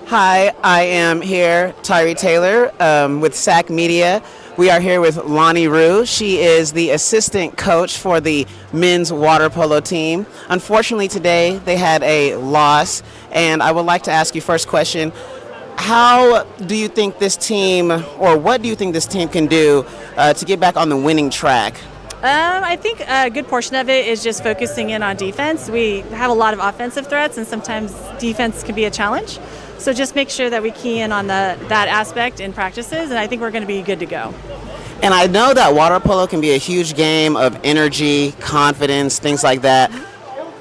Hi, I am here, Tyree Taylor, with SAC Media. We are here with Lani Ruh. She is the assistant coach for the men's water polo team. Unfortunately, today they had a loss, and I would like to ask you first question. How do you think this team, or what do you think this team can do to get back on the winning track? I think a good portion of it is just focusing in on defense. We have a lot of offensive threats, and sometimes defense can be a challenge. So just make sure that we key in on that aspect in practices, and I think we're going to be good to go. And I know that water polo can be a huge game of energy, confidence, things like that.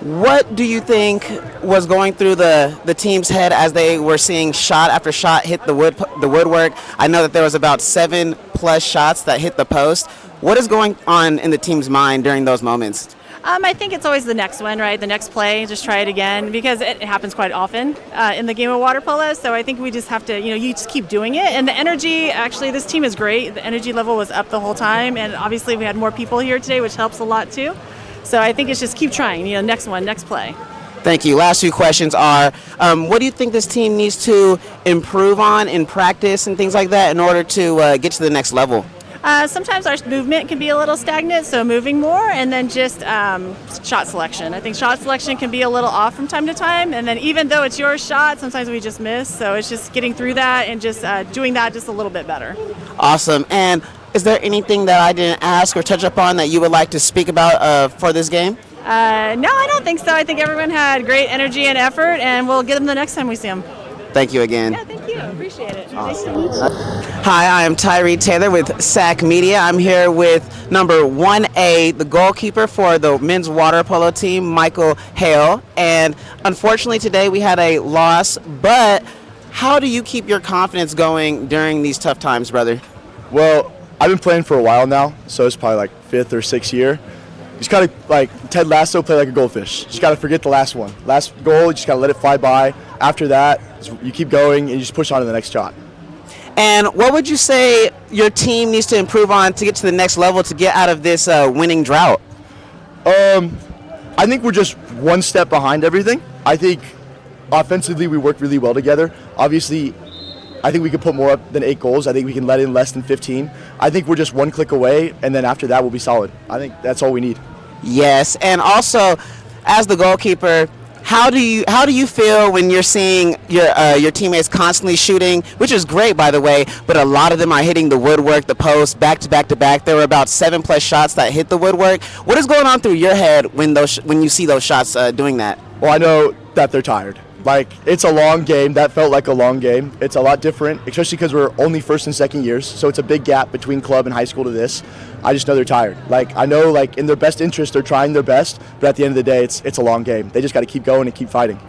What do you think was going through the team's head as they were seeing shot after shot hit the woodwork? I know that there was about 7+ shots that hit the post. What is going on in the team's mind during those moments? I think it's always the next one, right? The next play, just try it again, because it happens quite often in the game of water polo. So I think we just have to, you just keep doing it. And the energy, actually, this team is great. The energy level was up the whole time, and obviously we had more people here today, which helps a lot too. So I think it's just keep trying, next one, next play. Thank you. Last few questions are, what do you think this team needs to improve on in practice and things like that in order to get to the next level? Sometimes our movement can be a little stagnant, so moving more, and then just shot selection. I think shot selection can be a little off from time to time, and then even though it's your shot, sometimes we just miss. So it's just getting through that and just doing that just a little bit better. Awesome. And is there anything that I didn't ask or touch upon that you would like to speak about for this game? No, I don't think so. I think everyone had great energy and effort, and we'll get them the next time we see them. Thank you again. Yeah, thank you. Appreciate it. Awesome. Nice to meet you. Hi, I am Tyree Taylor with SAC Media. I'm here with number 1A, the goalkeeper for the men's water polo team, Michael Hale. And unfortunately today we had a loss, but how do you keep your confidence going during these tough times, brother? Well, I've been playing for a while now, so it's probably like 5th or 6th year. You just gotta, like Ted Lasso, play like a goldfish. You just gotta forget the last one. Last goal, you just gotta let it fly by. After that, you keep going and you just push on to the next shot. And what would you say your team needs to improve on to get to the next level to get out of this winning drought? I think we're just one step behind everything. I think offensively we work really well together. Obviously, I think we could put more up than 8 goals. I think we can let in less than 15. I think we're just one click away, and then after that we'll be solid. I think that's all we need. Yes, and also, as the goalkeeper, how do you feel when you're seeing your teammates constantly shooting, which is great, by the way, but a lot of them are hitting the woodwork, the post, back to back to back. There were about 7+ shots that hit the woodwork. What is going on through your head when you see those shots doing that? Well, I know that they're tired. Like, it's a long game. That felt like a long game. It's a lot different, especially because we're only 1st and 2nd years, so it's a big gap between club and high school to this. I just know they're tired. Like, I know, like, in their best interest, they're trying their best, but at the end of the day, it's a long game. They just got to keep going and keep fighting.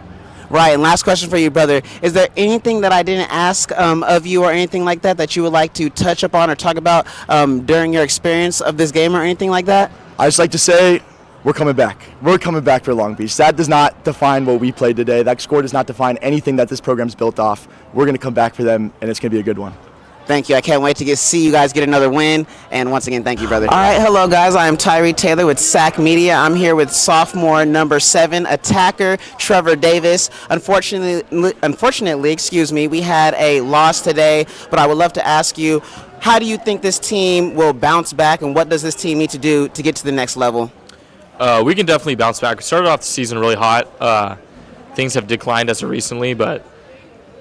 Right, and last question for you, brother. Is there anything that I didn't ask of you or anything like that you would like to touch upon or talk about during your experience of this game or anything like that? I just like to say, we're coming back. We're coming back for Long Beach. That does not define what we played today. That score does not define anything that this program's built off. We're going to come back for them, and it's going to be a good one. Thank you. I can't wait to see you guys get another win. And once again, thank you, brother. All right, hello, guys. I am Tyree Taylor with SAC Media. I'm here with sophomore number 7 attacker Trevor Davis. Unfortunately, we had a loss today, but I would love to ask you, how do you think this team will bounce back, and what does this team need to do to get to the next level? We can definitely bounce back. We started off the season really hot. Things have declined as of recently, but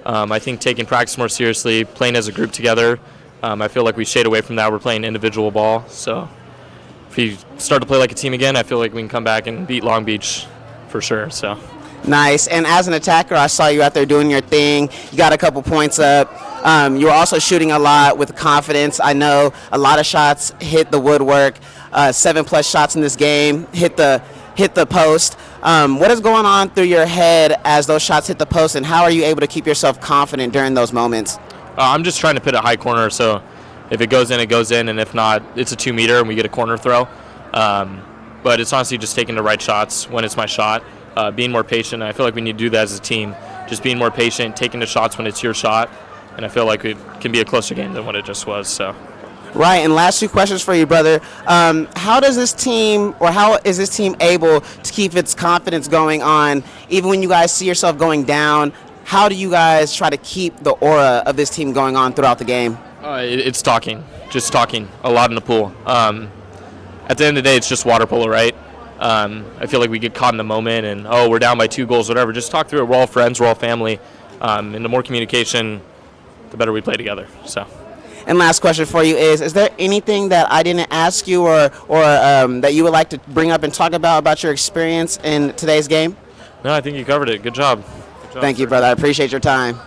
I think taking practice more seriously, playing as a group together, I feel like we stayed away from that. We're playing individual ball. So if we start to play like a team again, I feel like we can come back and beat Long Beach for sure. So nice. And as an attacker, I saw you out there doing your thing. You got a couple points up. You were also shooting a lot with confidence. I know a lot of shots hit the woodwork. 7+ shots in this game hit the post. What is going on through your head as those shots hit the post, and how are you able to keep yourself confident during those moments? I'm just trying to put a high corner, so if it goes in, it goes in, and if not, it's a 2-meter and we get a corner throw. But it's honestly just taking the right shots when it's my shot, being more patient. I feel like we need to do that as a team, just being more patient, taking the shots when it's your shot, and I feel like it can be a closer game than what it just was. So. Right, and last 2 questions for you, brother. How is this team able to keep its confidence going on, even when you guys see yourself going down? how do you guys try to keep the aura of this team going on throughout the game? It's talking, just talking a lot in the pool. At the end of the day, it's just water polo, right? I feel like we get caught in the moment and, we're down by 2 goals, whatever. Just talk through it. We're all friends. We're all family. And the more communication, the better we play together. So. And last question for you is there anything that I didn't ask you or that you would like to bring up and talk about your experience in today's game? No, I think you covered it. Good job. Thank you, brother. I appreciate your time.